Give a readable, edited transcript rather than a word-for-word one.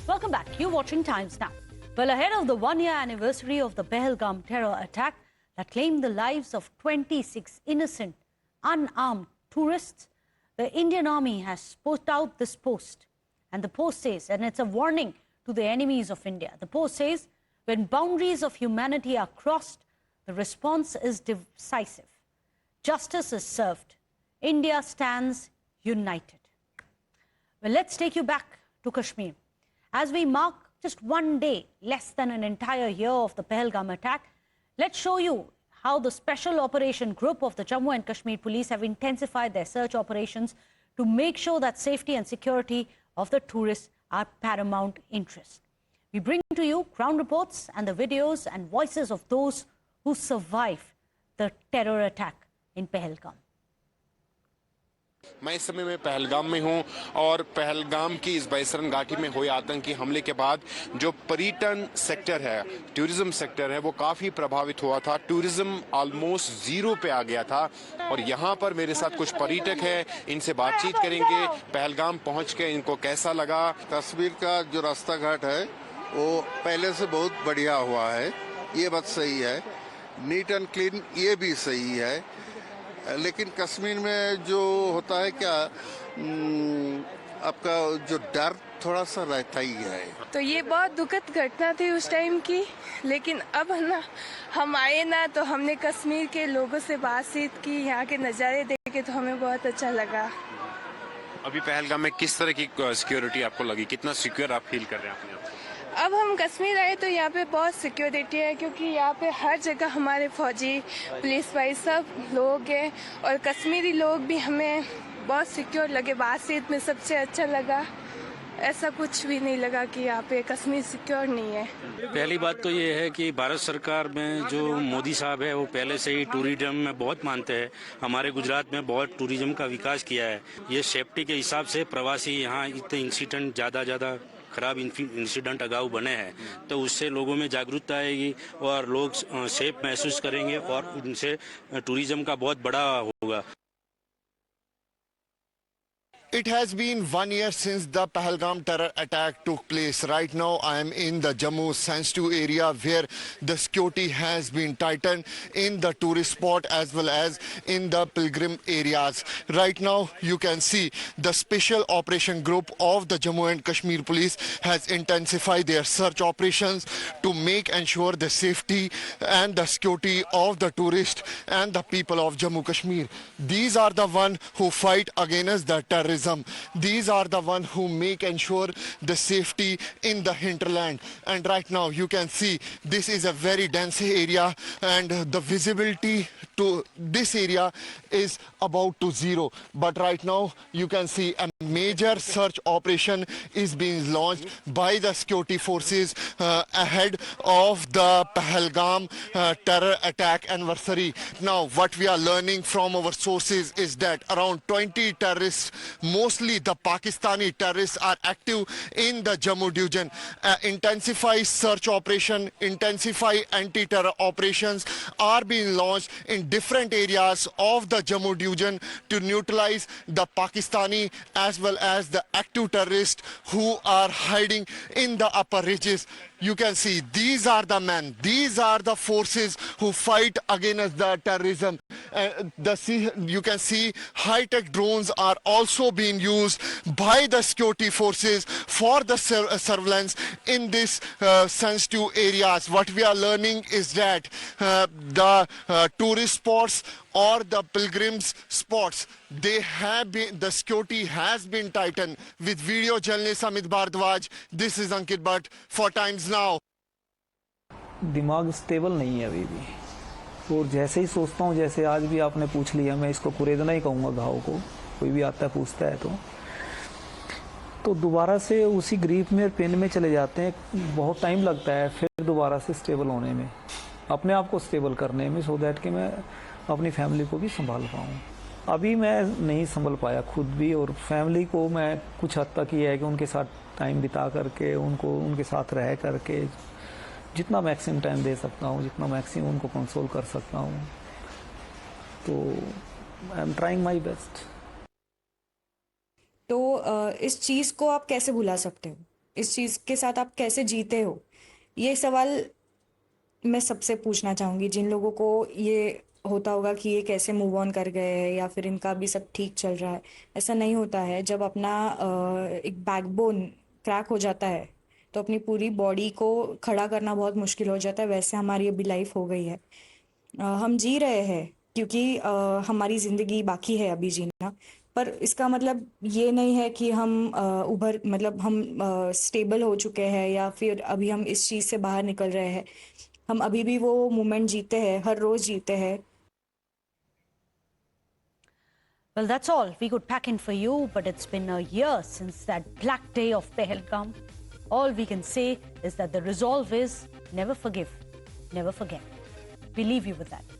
Welcome back. You're watching Times Now. Well, ahead of the one-year anniversary of the Pahalgam terror attack that claimed the lives of 26 innocent, unarmed tourists, the Indian Army has put out this post. And the post says, and it's a warning to the enemies of India. The post says, when boundaries of humanity are crossed, the response is decisive. Justice is served. India stands united. Well, let's take you back to Kashmir. As we mark just one day, less than an entire year of the Pahalgam attack, let's show you how the Special Operation Group of the Jammu and Kashmir Police have intensified their search operations to make sure that safety and security of the tourists are paramount interest. We bring to you ground reports and the videos and voices of those who survived the terror attack in Pahalgam. मैं इस समय में पहलगाम में हूं और पहलगाम की इस बैसरन घाटी में हुए आतंकी हमले के बाद जो पर्यटन सेक्टर है, टूरिज्म सेक्टर है, वो काफी प्रभावित हुआ था। टूरिज्म ऑलमोस्ट जीरो पे आ गया था और यहाँ पर मेरे साथ कुछ पर्यटक हैं, इनसे बातचीत करेंगे। पहलगाम पहुँच के इनको कैसा लगा? कश्मीर का जो रास्ता घाट है वो पहले से बहुत बढ़िया हुआ है, ये बात सही है। नीट एंड क्लीन ये भी सही है, लेकिन कश्मीर में जो होता है क्या, आपका जो डर थोड़ा सा रहता ही है। तो ये बहुत दुखद घटना थी उस टाइम की, लेकिन अब ना हम आए ना तो हमने कश्मीर के लोगों से बातचीत की, यहाँ के नज़ारे देखे तो हमें बहुत अच्छा लगा। अभी पहलगाम में किस तरह की सिक्योरिटी आपको लगी? कितना सिक्योर आप फील कर रहे हैं अपने आप? अब हम कश्मीर आए तो यहाँ पे बहुत सिक्योरिटी है, क्योंकि यहाँ पे हर जगह हमारे फौजी, पुलिस भाई सब लोग हैं और कश्मीरी लोग भी हमें बहुत सिक्योर लगे। बातचीत में सबसे अच्छा लगा, ऐसा कुछ भी नहीं लगा कि यहाँ पे कश्मीर सिक्योर नहीं है। पहली बात तो ये है कि भारत सरकार में जो मोदी साहब है वो पहले से ही टूरिज्म में बहुत मानते हैं। हमारे गुजरात में बहुत टूरिज्म का विकास किया है। ये सेफ्टी के हिसाब से प्रवासी यहाँ इतने इंसिडेंट ज़्यादा खराब इंसिडेंट अगाऊ बने हैं, तो उससे लोगों में जागरूकता आएगी और लोग सेफ महसूस करेंगे और उनसे टूरिज्म का बहुत बड़ा होगा। It has been 1 year since the Pahalgam terror attack took place. Right now I am in the Jammu sensitive area where the security has been tightened in the tourist spot as well as in the pilgrim areas. Right now you can see the Special Operation Group of the Jammu and Kashmir Police has intensified their search operations to make ensure the safety and the security of the tourists and the people of Jammu Kashmir. These are the ones who fight against the terrorism. These are the ones who make ensure the safety in the hinterland. And right now you can see this is a very dense area and the visibility to this area is about to zero. But right now you can see a major search operation is being launched by the security forces ahead of the Pahalgam terror attack anniversary. Now what we are learning from our sources is that around 20 terrorists, mostly the Pakistani terrorists, are active in the Jammu division. Intensify search operation, intensify anti-terror operations are being launched in different areas of the Jammu division to neutralize the Pakistani as well as the active terrorists who are hiding in the upper ridges. You can see these are the men, these are the forces who fight against the terrorism. You can see high-tech drones are also being used by the security forces for the surveillance in these sensitive areas. What we are learning is that the tourist spots or the pilgrims spots, the security has been tightened. With video journalist Amit Bhardwaj, this is Ankit Bhatt for Times Now. दिमाग stable नहीं है अभी भी, और जैसे ही सोचता हूँ, जैसे आज भी आपने पूछ लिया, मैं इसको कुरेदना ही कहूँगा घाव को, कोई भी आता है पूछता है तो दोबारा से उसी ग्रीफ में पेन में चले जाते हैं। बहुत टाइम लगता है फिर दोबारा से स्टेबल होने में, अपने आप को स्टेबल करने में, सो दैट कि मैं अपनी फैमिली को भी संभाल पाऊँ। अभी मैं नहीं संभल पाया खुद भी, और फैमिली को मैं कुछ हद तक ये है कि उनके साथ टाइम बिता करके, उनके साथ रह करके जितना मैक्सिमम टाइम दे सकता हूँ, जितना मैक्सिमम उनको कंसोल कर सकता हूँ, तो I am trying my best. तो इस चीज़ को आप कैसे भुला सकते हो? इस चीज़ के साथ आप कैसे जीते हो, ये सवाल मैं सबसे पूछना चाहूँगी। जिन लोगों को ये होता होगा कि ये कैसे मूव ऑन कर गए हैं या फिर इनका भी सब ठीक चल रहा है, ऐसा नहीं होता है। जब अपना एक बैकबोन क्रैक हो जाता है तो अपनी पूरी बॉडी को खड़ा करना बहुत मुश्किल हो जाता है। वैसे हमारी अभी लाइफ हो गई है। हम जी रहे हैं क्योंकि हमारी ज़िंदगी बाकी है अभी जीना, पर इसका मतलब ये नहीं है कि हम मतलब हम स्टेबल हो चुके हैं या फिर अभी हम इस चीज़ से बाहर निकल रहे हैं। हम अभी भी वो मोमेंट जीते हैं, हर रोज़ जीते हैं। Well, that's all we could pack in for you, but it's been a year since that black day of Pahalgam. All we can say is that the resolve is never forgive, never forget. We leave you with that.